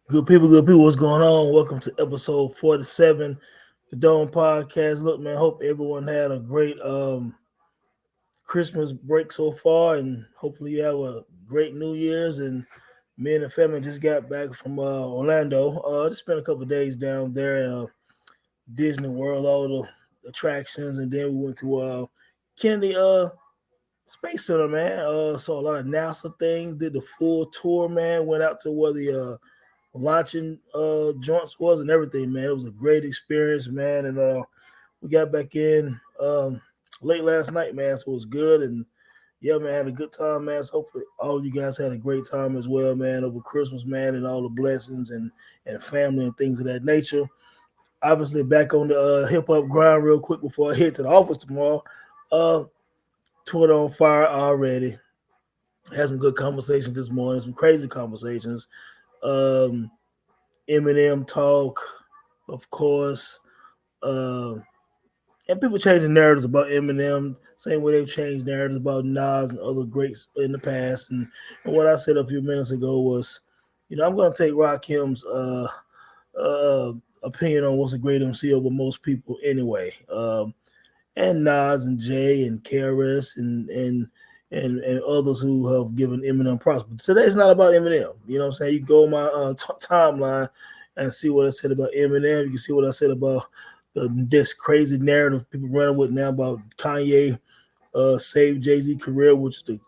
Good people, what's going on? Welcome to episode 47, the Dome Podcast. Look, man, hope everyone had a great Christmas break so far, and hopefully you have a great New Year's. And me and the family just got back from Orlando. Just spent a couple of days down there in Disney World, all the attractions, and then we went to Kennedy Space Center, man. Saw a lot of NASA things, did the full tour, man. Went out to where the launching joints was and everything, man. It was a great experience, man. And we got back in late last night, man. So it was good. And yeah, man, had a good time, man. So hopefully all of you guys had a great time as well, man, over Christmas, man, and all the blessings and family and things of that nature. Obviously, back on the hip hop grind real quick before I head to the office tomorrow. Uh, Twitter on fire already. Had some good conversations this morning, some crazy conversations. Um, Eminem talk, of course, uh, and people changing narratives about Eminem, same way they've changed narratives about Nas and other greats in the past. And what I said a few minutes ago was, I'm going to take Rakim's uh, opinion on what's a great MC over most people anyway. And Nas and Jay and KRS and others who have given Eminem props. But today's not about Eminem. You know what I'm saying? You go on my timeline and see what I said about Eminem. You can see what I said about this crazy narrative people running with now about Kanye saved Jay-Z career, which is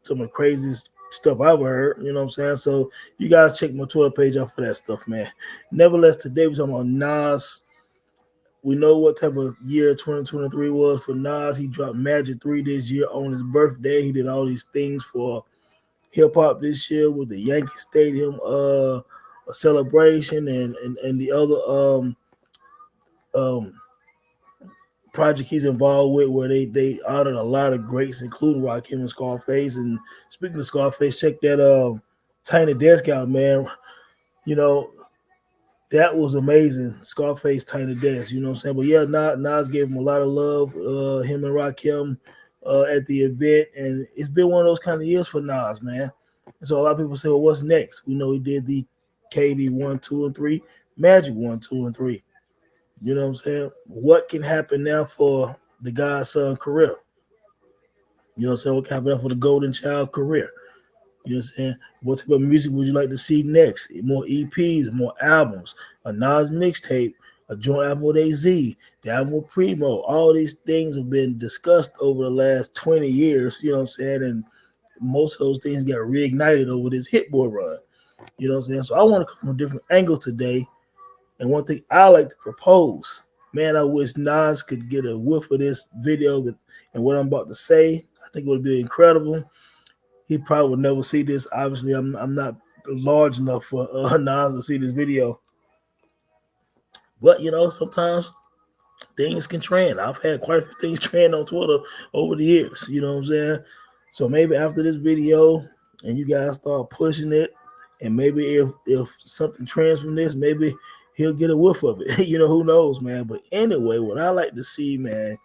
some of the craziest stuff I've ever heard. You know what I'm saying? So you guys check my Twitter page out for that stuff, man. Nevertheless, today we're talking about Nas. We know what type of year 2023 was for Nas. He dropped Magic 3 this year on his birthday. He did all these things for hip hop this year with the Yankee Stadium a celebration and the other um project he's involved with where they honored a lot of greats, including Rakim and Scarface. And speaking of Scarface, check that Tiny Desk out, man. You know, that was amazing. Scarface, Tiny Desk, you know what I'm saying? But yeah, Nas gave him a lot of love, him and Rakim at the event. And it's been one of those kind of years for Nas, man. And so a lot of people say, well, what's next? We know he did the KD 1, 2, and 3, Magic 1, 2, and 3. You know what I'm saying? What can happen now for the Godson career? You know what I'm saying? What can happen now for the Golden Child career? You know what I'm saying? What type of music would you like to see next? More EPs, more albums, a Nas mixtape, a joint album with AZ, the album with Primo. All these things have been discussed over the last 20 years, you know what I'm saying? And most of those things got reignited over this Hit Boy run. You know what I'm saying? So I want to come from a different angle today. And one thing I like to propose, man, I wish Nas could get a whiff of this video and what I'm about to say. I think it would be incredible. He probably would never see this. Obviously, I'm not large enough for Nas to see this video. But sometimes things can trend. I've had quite a few things trend on Twitter over the years. You know what I'm saying? So maybe after this video, and you guys start pushing it, and maybe if something trends from this, maybe he'll get a whiff of it. Who knows, man. But anyway, what I like to see, man,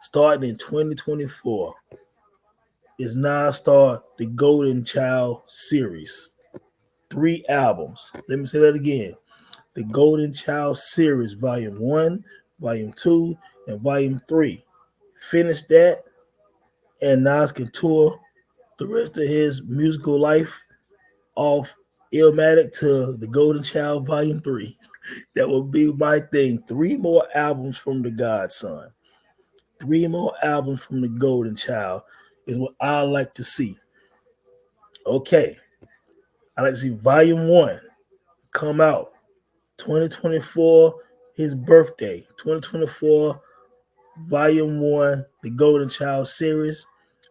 starting in 2024. Is Nas start the Golden Child series. 3 albums. Let me say that again. The Golden Child series, Volume 1, Volume 2, and Volume 3. Finish that, and Nas can tour the rest of his musical life off Illmatic to the Golden Child Volume 3. That would be my thing. 3 more albums from the Godson. 3 more albums from the Golden Child is what I like to see. Okay. I like to see Volume 1 come out 2024, his birthday, 2024, Volume 1, the Golden Child series.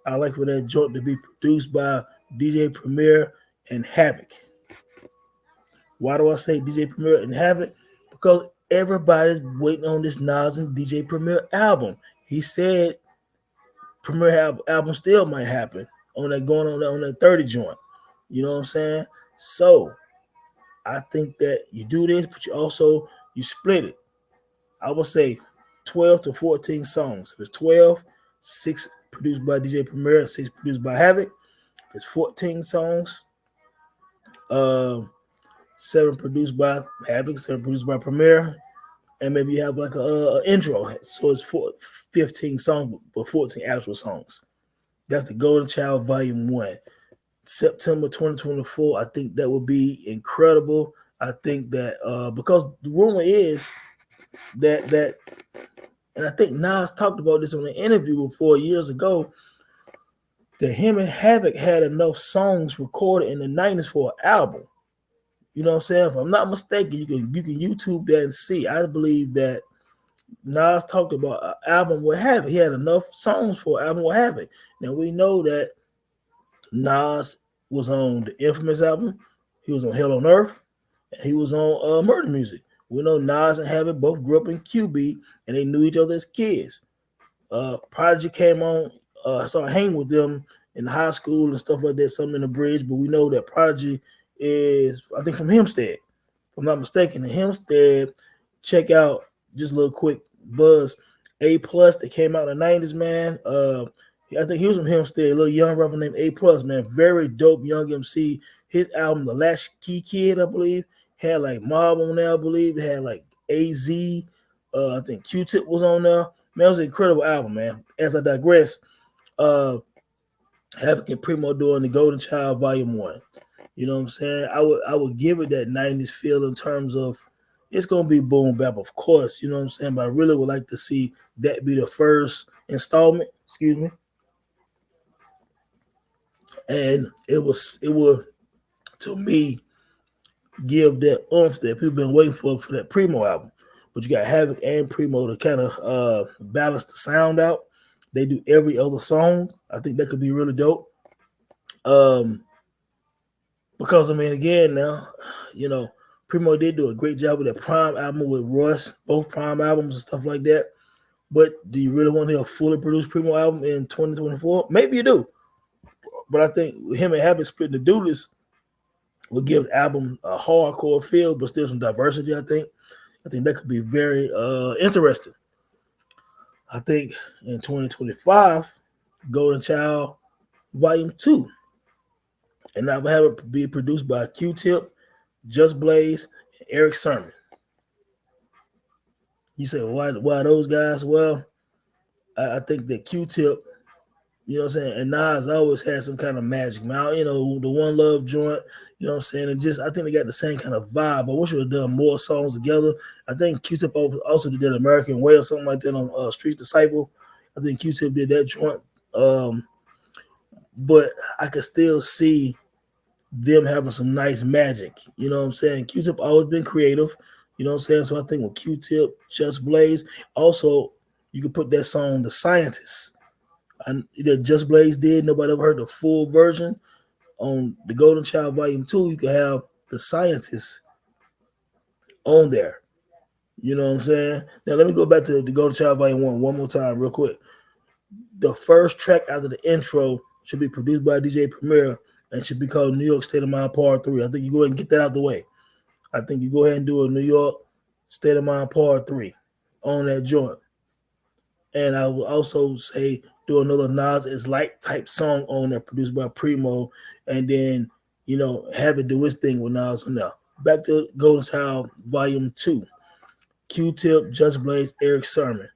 I like for that joint to be produced by DJ Premier and Havoc. Why do I say DJ Premier and Havoc? Because everybody's waiting on this Nas and DJ Premier album. He said Premier album still might happen on that 30 joint. You know what I'm saying? So I think that you do this, but you split it. I would say 12 to 14 songs. If it's 12, 6 produced by DJ Premier, 6 produced by Havoc. If it's 14 songs, 7 produced by Havoc, 7 produced by Premier, and maybe you have like a intro. So it's 15 songs, but 14 actual songs. That's the Golden Child Volume 1. September 2024. I think that would be incredible. I think that because the rumor is that and I think Nas talked about this on an interview 4 years ago, that him and Havoc had enough songs recorded in the 90s for an album. You know what I'm saying? If I'm not mistaken, you can YouTube that and see. I believe that Nas talked about an album with Havoc. He had enough songs for an album with Havoc. Now we know that Nas was on the Infamous album. He was on Hell on Earth. And he was on Murder Music. We know Nas and Havoc both grew up in QB, and they knew each other as kids. Prodigy came on, started hanging with them in high school and stuff like that, something in the bridge. But we know that Prodigy is, I think, from Hempstead. If I'm not mistaken, in Hempstead, check out just a little quick buzz. A Plus that came out in the 90s, man. I think he was from Hempstead, a little young rapper named A Plus, man. Very dope young MC. His album, The Latchkey Kid, I believe, had like Mob on there, I believe. It had like AZ. I think Q-Tip was on there. Man, it was an incredible album, man. As I digress, Havoc and Primo doing the Golden Child Volume 1. You know what I'm saying? I would give it that 90s feel in terms of it's gonna be boom bap, of course, you know what I'm saying? But I really would like to see that be the first installment, excuse me. And it would to me give that oomph that people been waiting for that Primo album. But you got Havoc and Primo to kind of balance the sound out. They do every other song. I think that could be really dope. Um, because I mean, again, now, you know, Primo did do a great job with that Prime album with Royce, both Prime albums and stuff like that. But do you really want to hear a fully produced Primo album in 2024? Maybe you do. But I think him and Havoc splitting the doodles will give the album a hardcore feel, but still some diversity. I think that could be very interesting. I think in 2025, Golden Child Volume 2, and I will have it be produced by Q-Tip, Just Blaze, and Eric Sermon. You say, why those guys? Well, I think that Q-Tip, you know what I'm saying, and Nas always had some kind of magic, man. You know, the One Love joint, you know what I'm saying, and just I think they got the same kind of vibe. I wish we would have done more songs together. I think Q-Tip also did American Way or something like that on Street Disciple. I think Q-Tip did that joint. But I could still see them having some nice magic. You know what I'm saying? Q-Tip always been creative. You know what I'm saying? So I think with Q-Tip, Just Blaze, also you could put that song, The Scientist, and that Just Blaze did. Nobody ever heard the full version. On the Golden Child Volume 2, you can have The Scientist on there. You know what I'm saying? Now let me go back to the Golden Child Volume 1 more time real quick. The first track after the intro should be produced by DJ Premier and should be called New York State of Mind Part 3. I think you go ahead and get that out the way. I think you go ahead and do a New York State of Mind Part 3 on that joint. And I will also say do another Nas is Light type song on there produced by Primo, and then, you know, have it do his thing with Nas on there. Back to Golden Child Volume 2. Q-Tip, Just Blaze, Eric Sermon.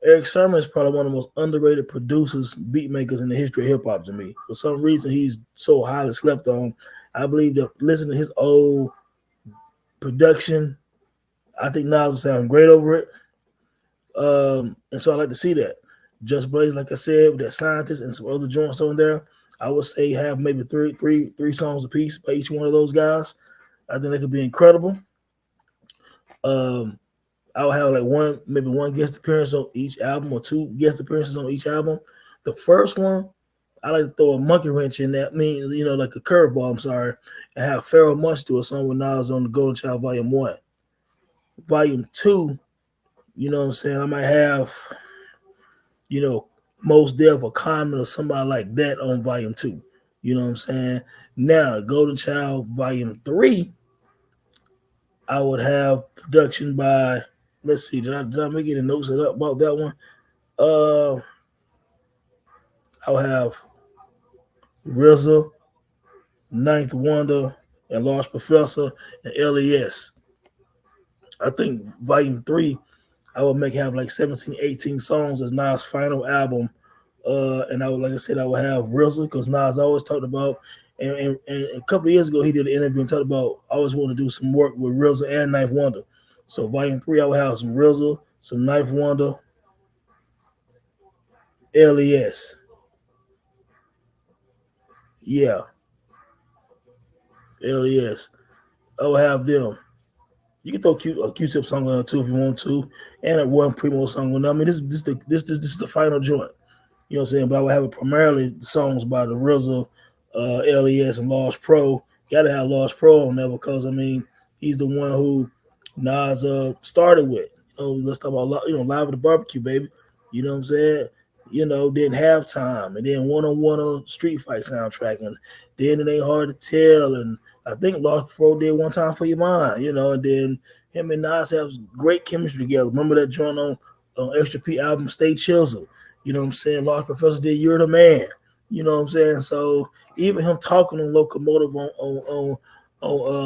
Eric Sermon is probably one of the most underrated producers, beat makers in the history of hip hop to me. For some reason, he's so highly slept on. I believe that listening to his old production, I think Nas will sound great over it. And so I like to see that. Just Blaze, like I said, with that Scientist and some other joints on there, I would say have maybe three songs a piece by each one of those guys. I think that could be incredible. I'll have like maybe one guest appearance on each album or 2 guest appearances on each album. The first one, I like to throw a monkey wrench in that, you know, like a curveball, I'm sorry, and have Pharoah Monch do a song with Nas on the Golden Child Volume 1. Volume 2, you know what I'm saying, I might have, you know, Mos Def or Common or somebody like that on Volume 2. You know what I'm saying? Now, Golden Child Volume 3, I would have production by, let's see, did I make any notes about that one? I'll have RZA, Ninth Wonder, and Lost Professor and LES. I think Volume 3, I would make have like 17, 18 songs as Nas' final album. And I would, like I said, I would have RZA because Nas always talked about, and a couple of years ago he did an interview and talked about I always want to do some work with RZA and Knife Wonder. So Volume 3, I would have some RZA, some Knife Wonder, LES. Yeah, LES. I would have them. You can throw a Q-tip song on there too if you want to, and a one Primo song on there. I mean, this is the final joint. You know what I'm saying? But I would have it primarily the songs by the RZA, LES, and Lost Pro. Got to have Lost Pro on there because I mean he's the one who Nas started with. Let's talk about live at the barbecue, baby. You know what I'm saying? Didn't have time, and then one on Street Fight soundtrack, and then it ain't hard to tell. And I think Lost Pro did one time for your mind, and then him and Nas have great chemistry together. Remember that joint on Extra P album, Stay Chisel. You know what I'm saying? Lost Professor did You're the Man. You know what I'm saying? So even him talking on Locomotive on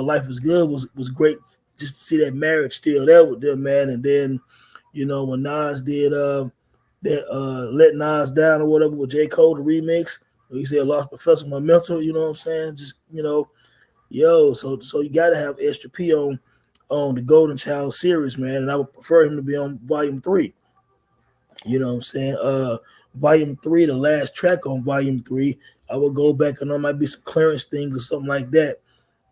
Life is Good was great just to see that marriage still there with them, man. And then, when Nas did that Let Nas Down or whatever with J. Cole, the remix, he said Lost Professor my mental, you know what I'm saying? Just, so you gotta have Extra P on the Golden Child series, man. And I would prefer him to be on volume 3. You know what I'm saying? Volume 3, the last track on Volume 3, I would go back and there might be some clearance things or something like that.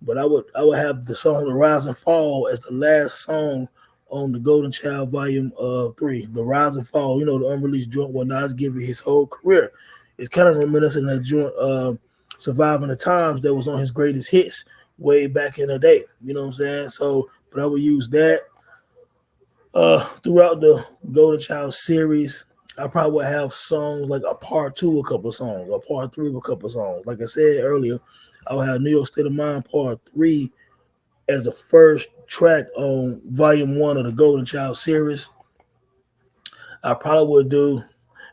But I would have the song The Rise and Fall as the last song on the Golden Child Volume 3. The Rise and Fall, the unreleased joint where Nas giving his whole career. It's kind of reminiscent of that joint Surviving the Times that was on his greatest hits way back in the day. You know what I'm saying? So, but I would use that. Throughout the Golden Child series, I probably would have songs like a part 2, a couple of songs, a part 3 of a couple of songs. Like I said earlier, I would have New York State of Mind part 3 as the first track on volume 1 of the Golden Child series. I probably would do,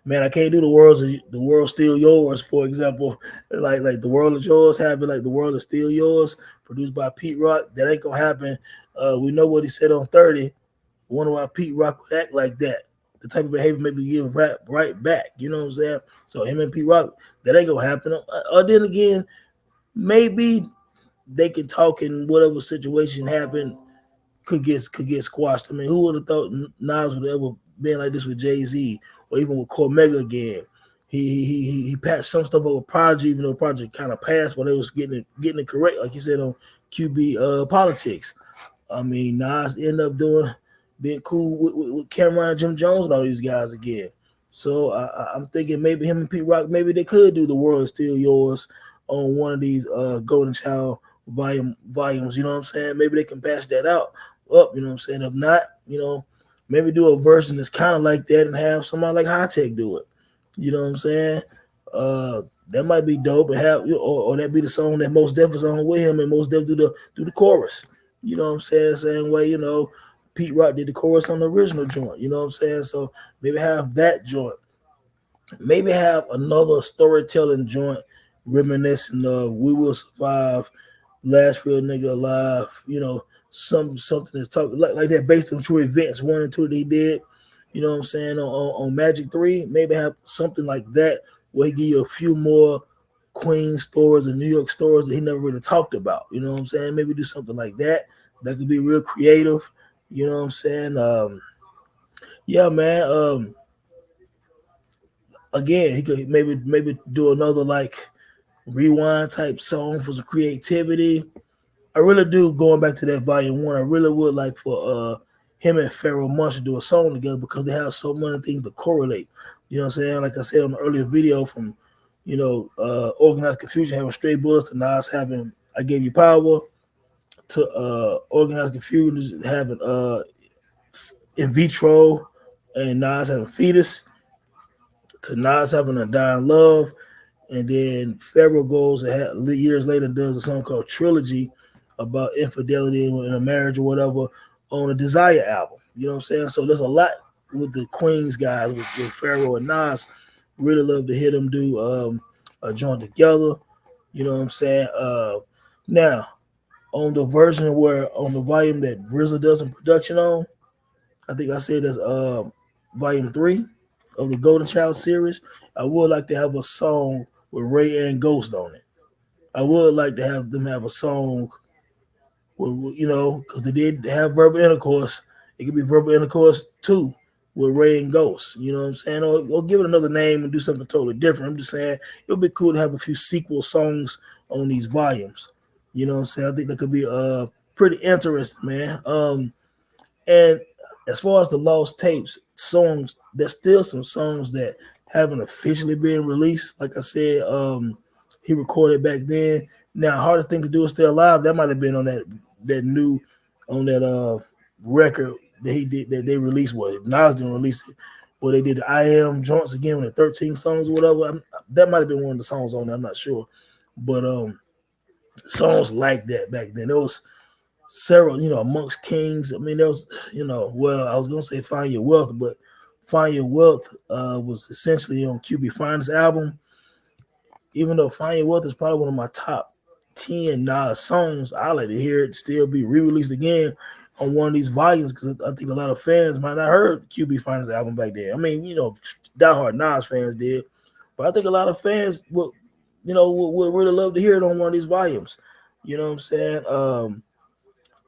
man, I can't do the world still yours, for example. Like the world is yours, having like the world is still yours, produced by Pete Rock. That ain't gonna happen. We know what he said on 30. Wonder why Pete Rock would act like that. The type of behavior maybe give rap right back. You know what I'm saying? So him and Pete Rock, that ain't gonna happen. Then again, maybe they can talk in whatever situation happened could get squashed. I mean, who would have thought Nas would have ever been like this with Jay-Z or even with Cormega again? He patched some stuff over Prodigy, even though Prodigy kind of passed, but they was getting it correct, like you said on QB Politics. I mean, Nas ended up being cool with Cameron and Jim Jones and all these guys again. So I'm thinking maybe him and Pete Rock, maybe they could do The World Is Still Yours on one of these Golden Child volumes. You know what I'm saying? Maybe they can patch that out up. You know what I'm saying? If not, maybe do a version that's kind of like that and have somebody like High Tech do it. You know what I'm saying? That might be dope and have, or that be the song that Most Def is on with him and Most Def do the chorus. You know what I'm saying? Same way, Pete Rock did the chorus on the original joint. You know what I'm saying? So maybe have that joint. Maybe have another storytelling joint reminiscent of We Will Survive, Last Real Nigga Alive, something that's talking like that based on true events, 1 and 2 that he did. You know what I'm saying? On Magic 3, maybe have something like that where he give you a few more Queen stories and New York stories that he never really talked about. You know what I'm saying? Maybe do something like that. That could be real creative. You know what I'm saying? Yeah, man. Again, he could maybe do another like rewind type song for some creativity. I really do. Going back to that volume 1, I really would like for him and Pharoah Monch to do a song together because they have so many things to correlate. You know what I'm saying? Like I said on the earlier video from, Organized Confusion having Straight Bullets to Nas having I Gave You Power to Organized Confusion having In Vitro and Nas having Fetus to Nas having A Dying Love. And then Pharoah goes and years later does a song called Trilogy about infidelity in a marriage or whatever on a Desire album. You know what I'm saying? So there's a lot with the Queens guys, with Pharoah and Nas. Really love to hear them do a joint together. You know what I'm saying? Now, on the version where on the volume that RZA does in production on. I think I said that's volume 3 of the Golden Child series. I would like to have a song with Ray and Ghost on it. I would like to have them have a song with, because they did have verbal intercourse. It could be verbal intercourse too with Ray and Ghost. You know what I'm saying? Or give it another name and do something totally different. I'm just saying it'll be cool to have a few sequel songs on these volumes. You know what I'm saying? I think that could be pretty interesting, man. And as far as the lost tapes, songs, there's still some songs that haven't officially been released. Like I said, he recorded back then. Now, hardest thing to do is still alive. That might have been on that record that he did that they released. What Nas didn't release it, but they did the I Am joints again with the 13 songs or whatever. That might have been one of the songs on there. I'm not sure, but songs like that back then. There was several, amongst kings. I mean, there was, well, I was gonna say Find Your Wealth, but Find Your Wealth was essentially on QB Finest album. Even though Find Your Wealth is probably one of my top 10 Nas songs, I like to hear it still be re-released again on one of these volumes because I think a lot of fans might not heard QB Finest album back then. I mean, diehard Nas fans did, but I think a lot of fans would really love to hear it on one of these volumes. You know what I'm saying?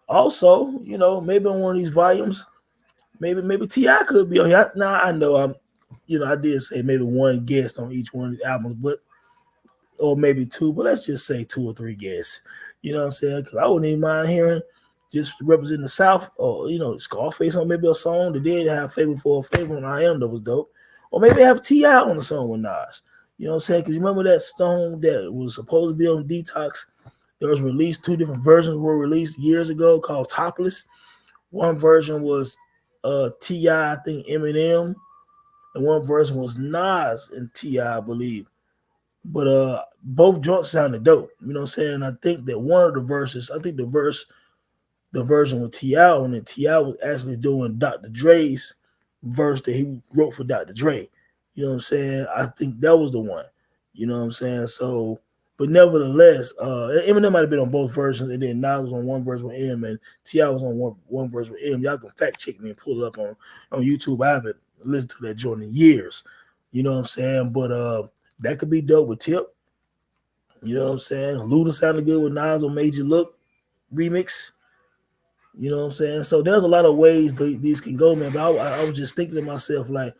Also, maybe on one of these volumes, maybe T.I. could be on here. Now I know I did say maybe one guest on each one of these albums, or maybe two, but let's just say 2 or 3 guests. You know what I'm saying? Because I wouldn't even mind hearing just representing the South, or Scarface on maybe a song. They did have Favor for a Favor on I Am that was dope, or maybe have T.I. on a song with Nas. You know what I'm saying? Because you remember that song that was supposed to be on Detox? There was released 2 different versions were released years ago called Topless. One version was T.I., I think Eminem, and one version was Nas and T.I., I believe. But both joints sounded dope. You know what I'm saying? I think that one of the verses, I think the version with T.I. on it, T.I. was actually doing Dr. Dre's verse that he wrote for Dr. Dre. You know what I'm saying? I think that was the one. You know what I'm saying? So, but nevertheless, Eminem might have been on both versions, and then Nas was on one verse with M, and T.I. was on one verse with M. Y'all can fact check me and pull it up on YouTube. I haven't listened to that joint in years. You know what I'm saying? But that could be dope with Tip. You know what I'm saying? Luda sounded good with Nas on Made You Look remix. You know what I'm saying? So there's a lot of ways these can go, man. But I was just thinking to myself, like,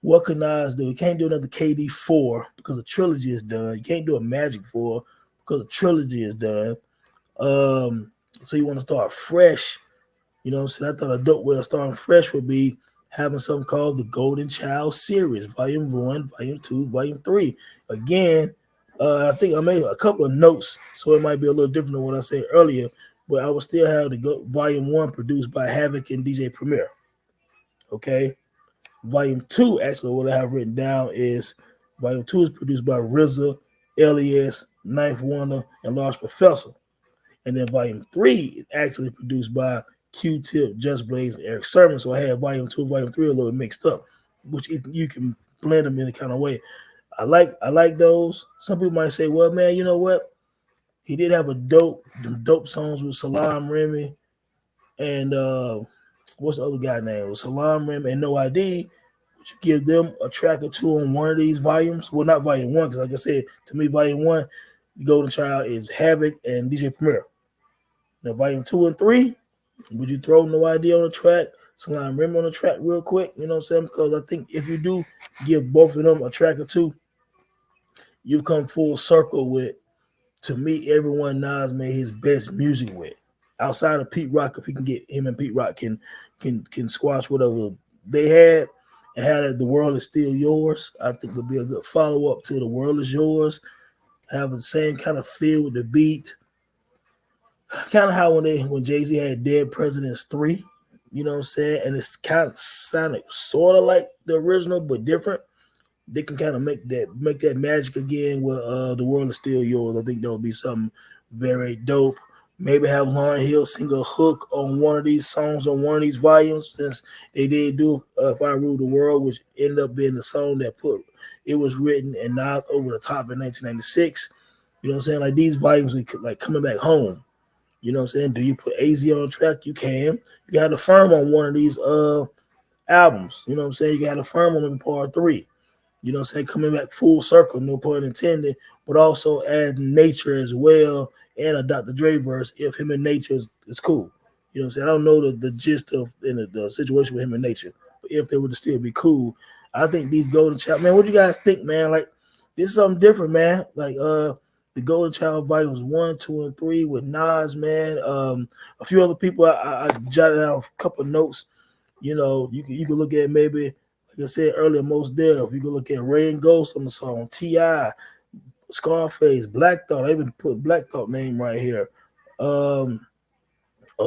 what could Nas do? He can't do another KD 4 because the trilogy is done. You can't do a Magic 4 because the trilogy is done. So you want to start fresh. You know what I'm saying? I thought a dope way of starting fresh would be having something called the Golden Child series, Volume 1, Volume 2, Volume 3. Again, I think I made a couple of notes, so it might be a little different than what I said earlier, but I will still have the Volume 1 produced by Havoc and DJ Premier. Okay? Volume 2, actually, what I have written down is Volume 2 is produced by RZA, Elias, Ninth Wonder, and Large Professor. And then Volume 3 is actually produced by Q-Tip, Just Blaze, and Eric Sermon. So I had Volume 2, Volume 3 a little mixed up, which you can blend them in a kind of way. I like those. Some people might say, well, man, you know what? He did have dope songs with Salam Remy and what's the other guy name? It was Salam Remy and No ID. Would you give them a track or two on one of these volumes? Well, not Volume 1, because like I said, to me, Volume 1, Golden Child is Havoc and DJ Premier. Now, Volume 2 and 3, would you throw No Idea on the track, Salam Remy on the track real quick? You know what I'm saying? Because I think if you do give both of them a track or two, you've come full circle with, to me, everyone Nas made his best music with. Outside of Pete Rock, if he can get him and Pete Rock can squash whatever they had and had The World Is Still Yours, I think would be a good follow-up to The World Is Yours. Have the same kind of feel with the beat. Kind of how when Jay-Z had Dead Presidents 3, you know what I'm saying? And it's kind of sounded sort of like the original, but different. They can kind of make that magic again with The World Is Still Yours. I think that would be something very dope. Maybe have Lauryn Hill sing a hook on one of these songs on one of these volumes, since they did do If I Rule the World, which ended up being the song that it was written and knocked over the top in 1996. You know what I'm saying? Like these volumes are like coming back home. You know what I'm saying? Do you put AZ on the track? You can. You got a firm on one of these albums. You know what I'm saying? You got a firm on part 3. You know what I'm saying? Coming back full circle, no pun intended, but also add Nature as well and a Dr. Dre verse if him and Nature is cool. You know what I'm saying? I don't know the gist of the situation with him and Nature, but if they were to still be cool, I think these Golden Child, man, what do you guys think, man? Like, this is something different, man. Like, the Golden Child volumes 1, 2, and 3 with Nas, man. A few other people, I jotted down a couple of notes. You know, you can look at maybe, like I said earlier, Most Def. You can look at Ray and Ghost on the song, T.I., Scarface, Black Thought. I even put Black Thought name right here. A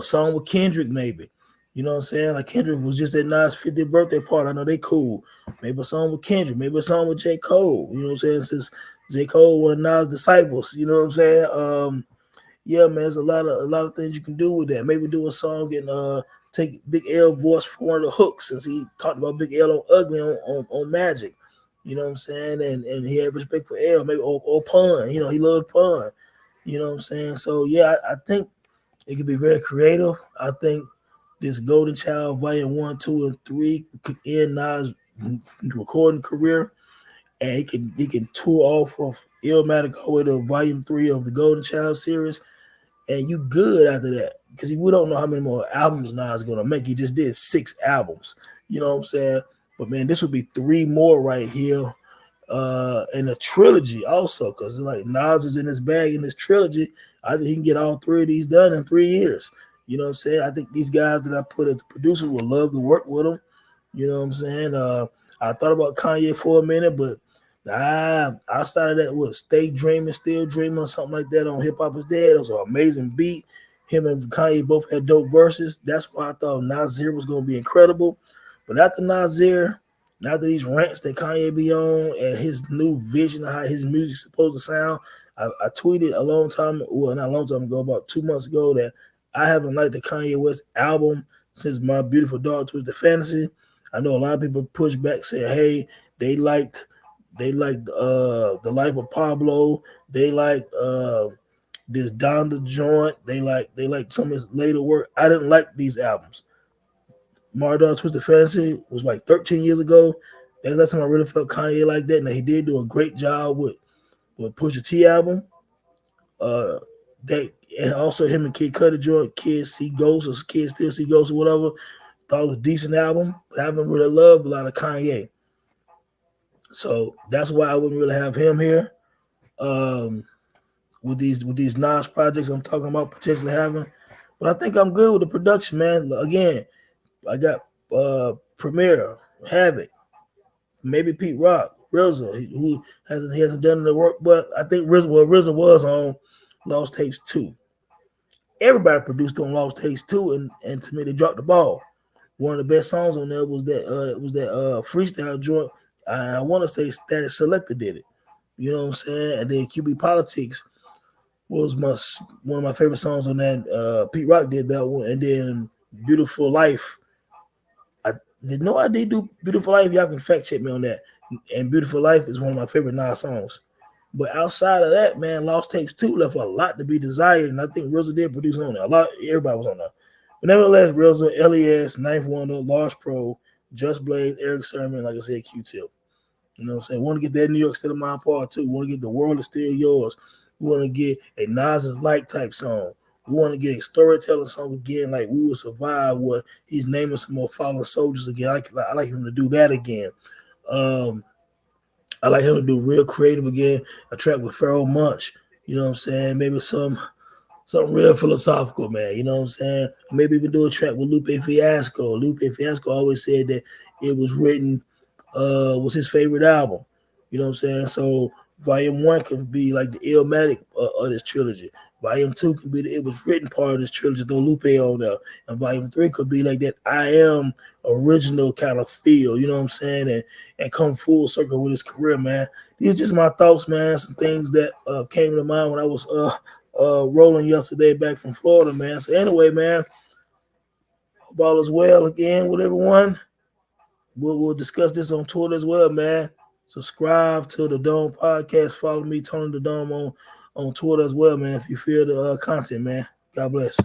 song with Kendrick, maybe. You know what I'm saying? Like, Kendrick was just at Nas' 50th birthday party. I know they cool. Maybe a song with Kendrick. Maybe a song with J. Cole. You know what I'm saying? Since J. Cole one of Nas' disciples. You know what I'm saying? Yeah, man, there's a lot of things you can do with that. Maybe do a song and take Big L voice for one of the hooks, since he talked about Big L on Ugly on Magic. You know what I'm saying? And he had respect for L, maybe or Pun. You know, he loved Pun. You know what I'm saying? So yeah, I think it could be very creative. I think this Golden Child Volume 1, 2, and 3 could end Nas' recording career, and he can tour off of Illmatic all the way to Volume 3 of the Golden Child series, and you good after that, because we don't know how many more albums Nas is gonna make. He just did 6 albums. You know what I'm saying? But man, this would be 3 more right here. And a trilogy also, because like Nas is in his bag in this trilogy. I think he can get all 3 of these done in 3 years. You know what I'm saying? I think these guys that I put as producers would love to work with him. You know what I'm saying? I thought about Kanye for a minute, but I started that with Stay Dreaming, Still Dreaming, or something like that on Hip Hop is Dead. It was an amazing beat. Him and Kanye both had dope verses. That's why I thought Nasir was going to be incredible. But after Nasir, after these rants that Kanye be on and his new vision of how his music's supposed to sound, I tweeted a long time, well, not a long time ago, about 2 months ago, that I haven't liked the Kanye West album since My Beautiful Dark Twisted Fantasy. I know a lot of people push back saying, hey, they liked The Life of Pablo. They liked this Donda joint. They like some of his later work. I didn't like these albums. Mardar Twisted Fantasy was like 13 years ago. That's the last time I really felt Kanye like that. Now he did do a great job with Pusha T album. That, and also him and Kid Cudi joint, Kids See Ghosts, or Kids Still See Ghosts, or whatever. Thought it was a decent album, but I haven't really loved a lot of Kanye. So that's why I wouldn't really have him here. With these Nas projects I'm talking about potentially having. But I think I'm good with the production, man. Again, I got Premier, Havoc, maybe Pete Rock, RZA, who hasn't done the work, but I think RZA was on Lost Tapes 2. Everybody produced on Lost Tapes 2, and to me they dropped the ball. One of the best songs on there was that freestyle joint. I want to say Static Selector did it. You know what I'm saying? And then QB Politics was one of my favorite songs on that. Pete Rock did that one, and then Beautiful Life. I did no idea do Beautiful Life. Y'all can fact check me on that. And Beautiful Life is one of my favorite Nas songs. But outside of that, man, Lost Tapes 2 left a lot to be desired, and I think RZA did produce on there. Everybody was on there. But nevertheless, RZA, LES, Ninth Wonder, Large Pro, Just Blaze, Eric Sermon, like I said, Q-Tip. You know what I'm saying? Want to get that New York State of Mind Part 2. Want to get The World Is Still Yours. We want to get a Nas Is Like type song. We want to get a storytelling song again, like We Will Survive, where he's naming some more fallen soldiers again. I like him to do that again. I like him to do real creative again. A track with Pharoah Monch. You know what I'm saying? Maybe something real philosophical, man. You know what I'm saying? Maybe even do a track with Lupe Fiasco. Lupe Fiasco always said that it was written, was his favorite album. You know what I'm saying? So Volume 1 can be like the Illmatic of this trilogy. Volume 2 could be it was written part of this trilogy, though Lupe on there. And Volume 3 could be like that I Am original kind of feel, you know what I'm saying? And come full circle with his career, man. These are just my thoughts, man. Some things that came to mind when I was rolling yesterday back from Florida, man. So anyway, man, hope all is well again with everyone. We'll discuss this on Twitter as well, man. Subscribe to the Dome Podcast. Follow me, Tony the Dome, on Twitter as well, man, if you feel the content, man. God bless.